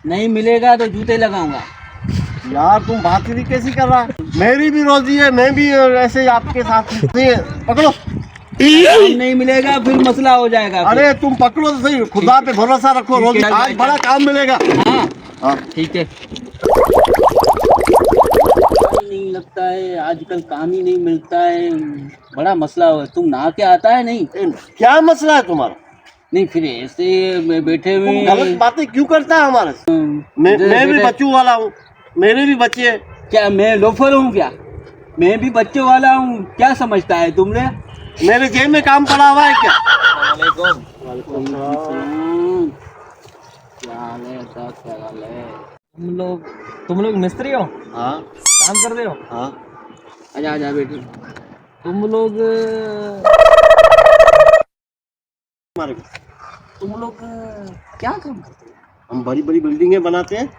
नहीं मिलेगा तो जूते लगाऊंगा। यार तुम बात ही कैसी कर रहा है? मेरी भी रोजी है, मैं भी ऐसे ही आपके साथ नहीं है। पकड़ो। काम नहीं मिलेगा फिर मसला हो जाएगा। अरे तुम पकड़ो तो सही, खुदा पे भरोसा रखो, रोजी आज बड़ा काम मिलेगा। हाँ हाँ ठीक है। नहीं लगता है आजकल काम ही नहीं मिलता है, बड़ा मसला हो। तुम नहा के आता है नहीं? क्या मसला है तुम्हारा? नहीं फिर ऐसे बैठे हुए तुम गलत बातें क्यों करता है हमारे से? मैं भी बच्चों वाला हूँ, मेरे भी बच्चे। क्या मैं लोफर हूँ क्या? मैं भी बच्चों वाला हूँ, क्या समझता है तुमने? मेरे जेब में काम पड़ा हुआ है क्या? तुम लोग मिस्त्री हो? हाँ काम कर रहे हो? हाँ। आजा आजा बेटी। तुम लोग हमारे तुम लोग क्या काम करते हो? हम बड़ी बड़ी बिल्डिंगें बनाते हैं।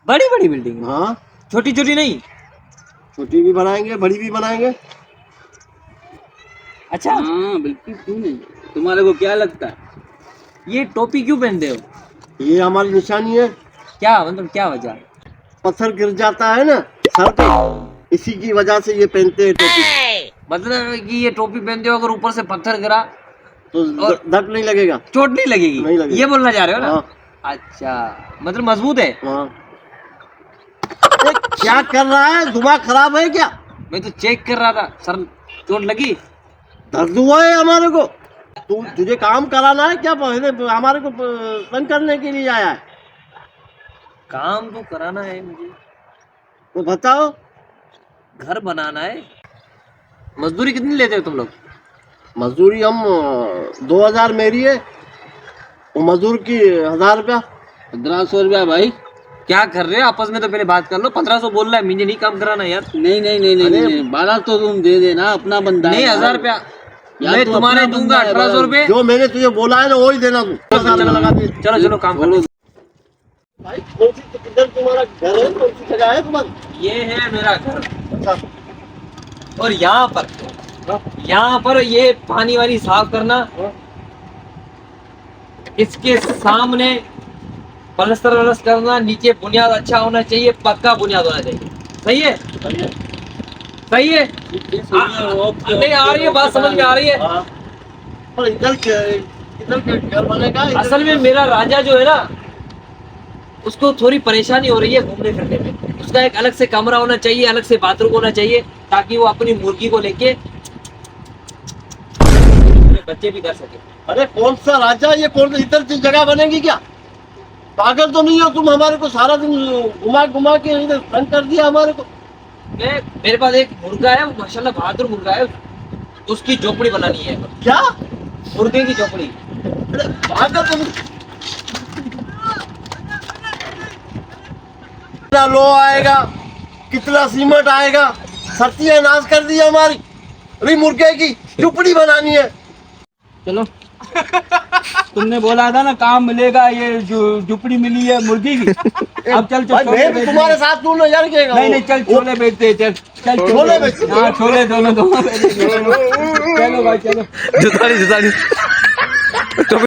बड़ी बड़ी बिल्डिंग? हाँ, छोटी छोटी नहीं? छोटी भी बनाएंगे, बड़ी भी बनाएंगे। अच्छा, हाँ बिल्कुल, क्यों नहीं। तुम्हारे को क्या लगता है? ये टोपी क्यों पहनते हो? ये हमारी निशानी है। क्या मतलब, क्या वजह? पत्थर गिर जाता है ना सर पे, इसी की वजह से ये पहनते हैं टोपी। मतलब कि ये टोपी पहनते हो, अगर ऊपर से पत्थर गिरा तो दर्द नहीं लगेगा, चोट नहीं लगेगी? नहीं लगेगी। ये बोलना चाह रहे हो ना? हाँ। अच्छा, मतलब मजबूत है। हाँ। ये क्या कर रहा है? दिमाग खराब है क्या? मैं तो चेक कर रहा था सर, चोट लगी? दर्द हुआ है हमारे को। तुझे काम कराना है क्या? पहले हमारे को तंग करने के लिए आया है? काम तो कराना है मुझे, तो बताओ। घर बनाना है। मजदूरी कितनी लेते हो तुम लोग? मजदूरी हम 2000 मेरी है, वो मजदूर की 1000 रुपया। 1500 रुपया भाई। क्या कर रहे हो आपस में? तो पहले बात कर लो। 1500 बोल रहा है, मुझे नहीं काम कराना यार। नहीं नहीं नहीं नहीं, नहीं 12 तो तुम दे देना, अपना बंदा है। नहीं, 1000 रुपया यार मैं तू तुम्हारे अपना दूंगा। बंदा है, 1800 रुपए। जो मैंने तुझे बोला है ना वही देना तू। लगा दे। चलो चलो काम करो। भाई कौन सी किधर तुम्हारा घर है? कौन सी जगह है तुम्हारी? ये है मेरा घर, अच्छा। और यहाँ पर ये पानी वानी साफ करना, इसके सामने पलस्तर वलस्तर करना, नीचे बुनियाद अच्छा होना चाहिए, पक्का बुनियाद होना चाहिए। सही है? सही है? नहीं आ रही है बात, समझ में आ रही है? हाँ। और इधर के घर बनेगा। असल में मेरा राजा जो है ना, उसको थोड़ी परेशानी हो रही है घूमने फिरने में। उसका एक अलग से कमरा होना चाहिए, अलग से बाथरूम होना चाहिए, ताकि वो अपनी मुर्गी को लेके बच्चे भी कर सके। अरे कौन सा राजा? ये कौन सा इधर की जगह बनेगी क्या? पागल तो नहीं हो तुम? हमारे को सारा दिन घुमा घुमा के इधर तंग कर दिया हमारे को। मेरे पास एक मुर्गा है, माशाल्लाह बहादुर मुर्गा है, उसकी झोपड़ी बनानी है। क्या? मुर्गे की झोपड़ी। अरे पागल तो नहीं। कितना लो आएगा, कितना सीमेंट आएगा, सत्यानाश कर दी हमारी। अरे मुर्गे की झुपड़ी बनानी है। चलो तुमने बोला था ना काम मिलेगा, ये झुपड़ी मिली है मुर्गी की। अब चल चल मैं भी तुम्हारे साथ तू नजर के। नहीं नहीं चल छोले बेचते हैं, चल चल छोले बेचते हैं। हाँ छोले दोनों दोनों चलो भाई चलो। जुताली